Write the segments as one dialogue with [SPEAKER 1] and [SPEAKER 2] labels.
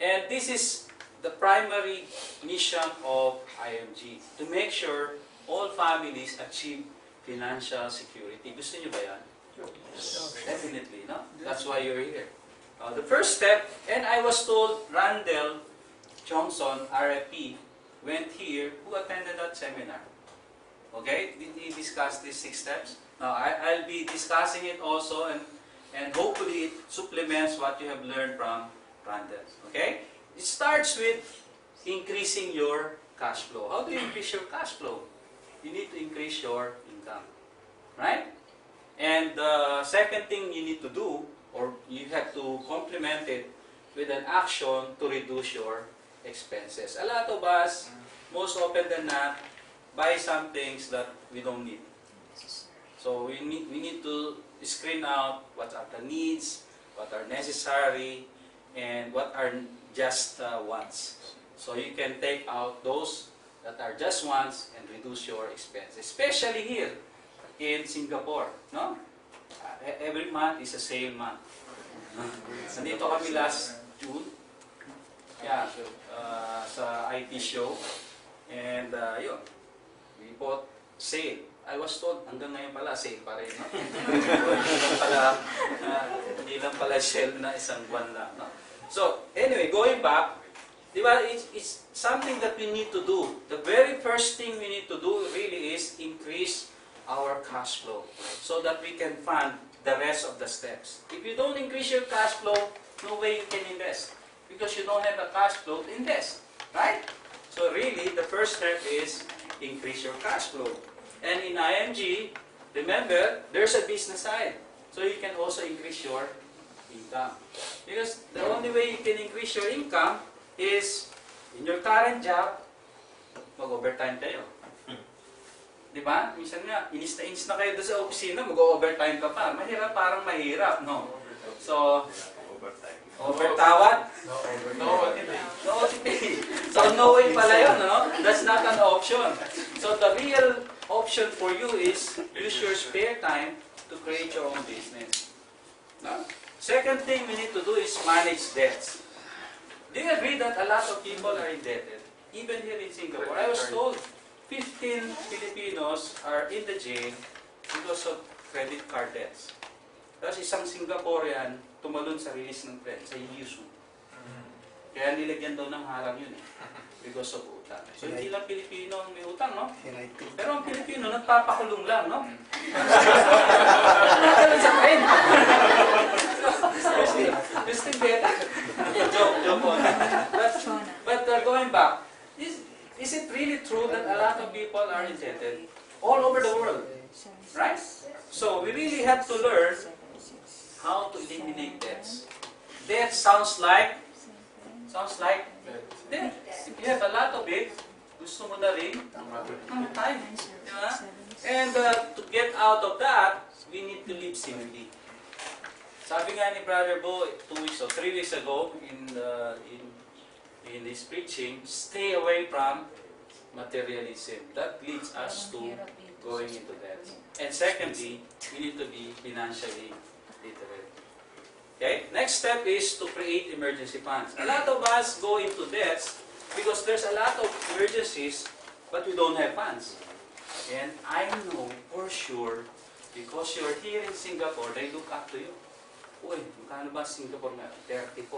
[SPEAKER 1] And this is the primary mission of IMG, to make sure all families achieve financial security. Gusto niyo ba yan? Yes. Definitely, no? That's why you're here. The first step, and I was told Randall Johnson, RFP, went here, who attended that seminar. Okay? Did he discuss these 6 steps? Now, I'll be discussing it also, and hopefully it supplements what you have learned from Randall. Okay? It starts with increasing your cash flow. How do you increase your cash flow? You need to increase your income. Right? And the second thing you need to do, or you have to complement it with an action to reduce your expenses. A lot of us, most often than not, buy some things that we don't need. So we need to screen out what are the needs, what are necessary, and what are just wants. So you can take out those that are just wants and reduce your expenses. Especially here in Singapore, no? Every month is a sale month. Nandito kami last June, sa IT show, and yun, we bought sale. I was told hanggang ngayon pala sale pa rin, no? Hindi lang pala sale na isang buwan lang, no? So anyway, going back, di ba, it's something that we need to do. The very first thing we need to do really is increase our cash flow so that we can fund the rest of the steps. If you don't increase your cash flow, no way you can invest because you don't have a cash flow to invest, right? So really, the first step is increase your cash flow. And in IMG, remember, there's a business side. So you can also increase your income. Because the only way you can increase your income is, in your current job, mag-overtime kayo. Diba? Minsan nga, inis na kayo doon sa opisina, mag-overtime ka pa. Mahirap, parang mahirap, no? So, overtawad? No OTP. So, no way pala yun, no? That's not an option. So, the real option for you is use your spare time to create your own business. No? Second thing we need to do is manage debts. Do you agree that a lot of people are indebted? Even here in Singapore, I was told 15 Filipinos are in the jail because of credit card debts. Tapos isang Singaporean tumalon sa release ng friend sa Yusu. Kaya nilagyan daw ng harang yun because of utang. So hindi lang Pilipino ang may utang, no? Pero ang Pilipino nagpapakulong lang, no? Nagkalan sa friend. Just better. Joke on. But going back, is it really true that a lot of people are indebted all over the world? Right? So we really have to learn how to eliminate debts. Debt sounds like debt. If you have a lot of it, gusto mo na rin time. Diba? And to get out of that, we need to live simply. Sabi nga ni Brother Bo 2 weeks or 3 weeks ago in his preaching, stay away from materialism. That leads us to going into debt. And secondly, we need to be financially literate. Okay? Next step is to create emergency funds. A lot of us go into debts because there's a lot of emergencies, but we don't have funds. And I know for sure, because you're here in Singapore, they look up to you. Uy, magkano ba Singapore nga? $34.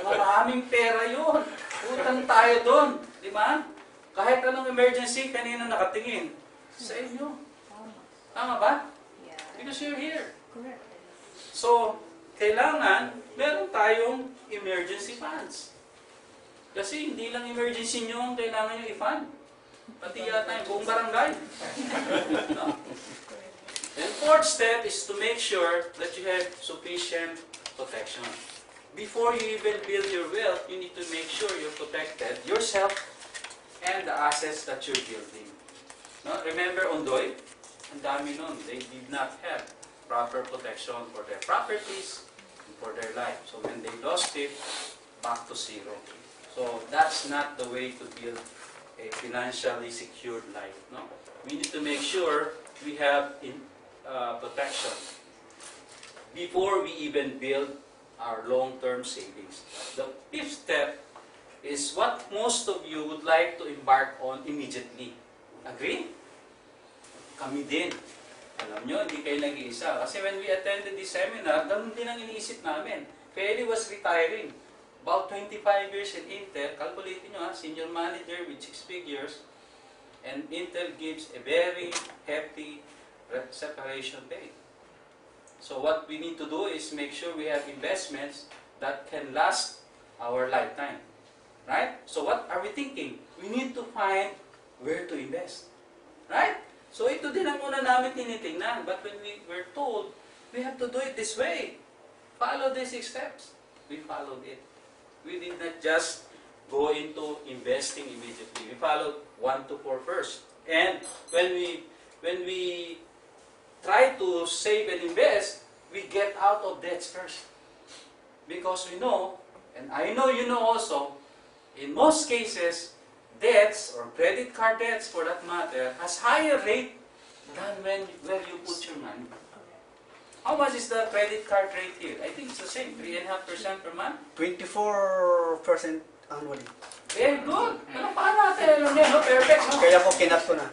[SPEAKER 1] Maraming pera yun. Utang tayo doon. Di ba? Kahit anong emergency, kanina nakatingin. Sa inyo. Tama ba? Because you're here. So, kailangan, meron tayong emergency funds. Kasi hindi lang emergency nyo ang kailangan nyo i-fund. Pati yata yung buong barangay. No? And fourth step is to make sure that you have sufficient protection. Before you even build your wealth, you need to make sure you're protected, yourself, and the assets that you're building. No? Remember Ondoy? Ang dami nun. They did not have proper protection for their properties and for their life. So when they lost it, back to zero. So that's not the way to build a financially secured life. No? We need to make sure we have protection before we even build our long-term savings. the fifth step is what most of you would like to embark on immediately. Agree? Kami din. Alam nyo, hindi kayo nag-iisa. Kasi when we attended this seminar, ganun din ang iniisip namin. Fely was retiring. About 25 years in Intel. Calculate nyo senior manager with 6 figures. And Intel gives a very hefty separation pay. So what we need to do is make sure we have investments that can last our lifetime. Right? So what are we thinking? We need to find where to invest. Right? So ito din ang una namin tinitingnan. But when we were told, we have to do it this way. Follow these 6 steps. We followed it. We did not just go into investing immediately. We followed 1 to 4 first. And when we try to save and invest, we get out of debts first. Because we know, and I know you know also, in most cases, debts or credit card debts for that matter has higher rate than where you put your money. How much is the credit card rate here? I think it's the same, 3.5% per month.
[SPEAKER 2] 24% annually.
[SPEAKER 1] Very good. Ano pa natin? Alam niya, no? Perfect, no?
[SPEAKER 2] Kaya po kinat ko na.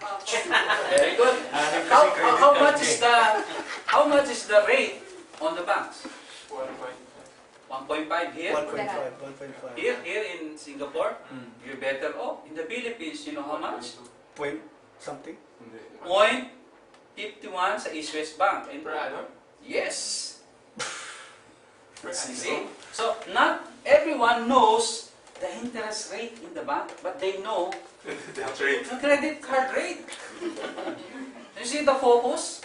[SPEAKER 1] Very good. How much is the rate on the banks? 1.5 here?
[SPEAKER 2] 1.5.
[SPEAKER 1] Here in Singapore, you're better off. In the Philippines, you know how much?
[SPEAKER 2] Point something?
[SPEAKER 1] 0.51 sa East West Bank. And
[SPEAKER 3] Per annum?
[SPEAKER 1] yes. See? So, not everyone knows the interest rate in the bank, but they know
[SPEAKER 3] That's right.
[SPEAKER 1] the credit card rate. You see the focus?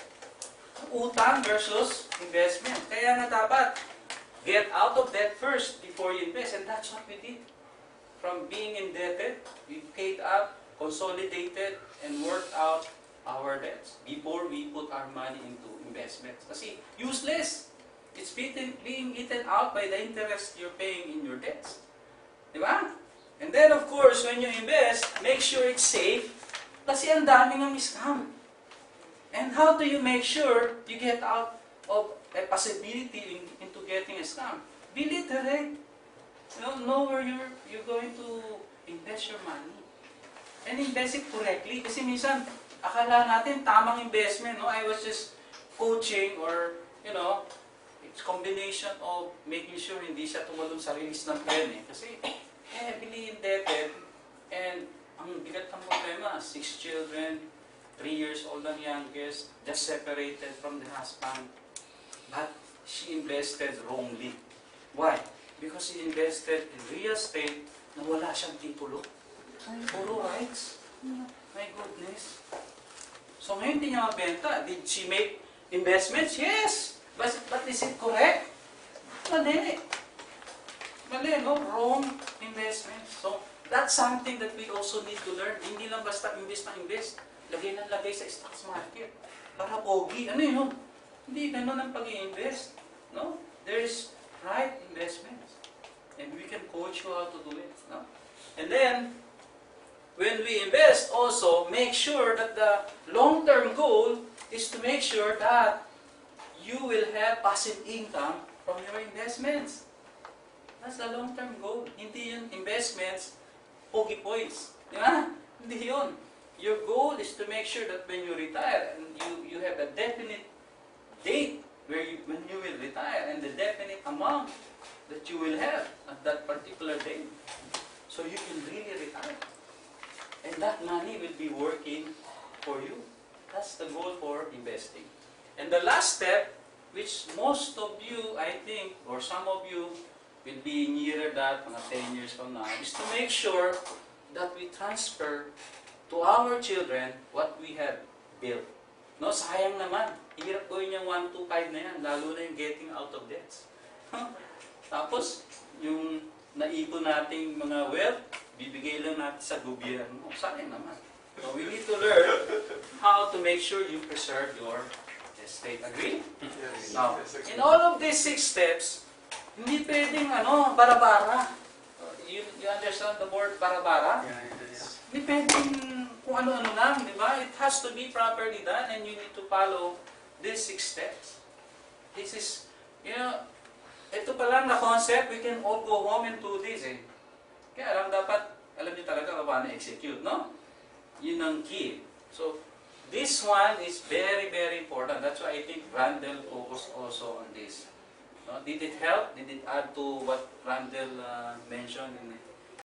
[SPEAKER 1] Utang versus investment. Kaya nga dapat get out of debt first before you invest. And that's what we did. From being indebted, we paid up, consolidated, and worked out our debts before we put our money into investments. Kasi useless. It's being eaten out by the interest you're paying in your debts. Diba? And then of course, when you invest, make sure it's safe. Kasi ang daming ang scam. And how do you make sure you get out of a possibility into getting a scam? Be literate. Know where you're going to invest your money. And invest it correctly. Kasi minsan, akala natin tamang investment. No? I was just coaching or, it's combination of making sure hindi siya tumalon sa release ng pen. Kasi heavily indebted and ang bigat ng problema, 6 children, 3 years old ang youngest, just separated from the husband. But she invested wrongly. Why? Because she invested in real estate na wala siyang titulo. Puro rights. My goodness. So ngayon hindi niya mabenta. Did she make investments? Yes. But is it correct? Mali. Mali, no? Wrong investments. So that's something that we also need to learn. Hindi lang basta invest na invest. Lagay ng lagay sa stocks market. Para pogi. Ano yun? Hindi ganun ang pag-i-invest. No? There is right investments. And we can coach you how to do it. No? And then, when we invest also, make sure that the long-term goal is to make sure that you will have passive income from your investments. That's the long-term goal. Hindi yun investments, pogi points. Di ba? Hindi yun. Your goal is to make sure that when you retire, and you have a definite date when you will retire, and the definite amount that you will have at that particular date. So you can really retire. And that money will be working for you. That's the goal for investing. And the last step, which most of you, I think, or some of you, will be nearer that, mga 10 years from now, is to make sure that we transfer to our children what we have built. No, sayang naman. Hirap gawin yung 1, 2, 5 na yan, lalo na yung getting out of debts. Tapos, yung naipon nating mga wealth, bibigay lang natin sa gobyerno. Sayang naman. So we need to learn how to make sure you preserve your estate. Agree?
[SPEAKER 3] Yes.
[SPEAKER 1] Now,
[SPEAKER 3] Yes,
[SPEAKER 1] in all of these 6 steps, hindi pwedeng bara-bara. You understand the word bara-bara? Hindi pwedeng kung ano-ano lang, di ba? It has to be properly done and you need to follow these 6 steps. This is, ito pa lang na concept, we can all go home and do this eh. Kaya lang dapat, alam niyo talaga paano execute, no? Yun ang key. So, this one is very, very important. That's why I think Randall focused also on this. No? Did it help? Did it add to what Randall mentioned in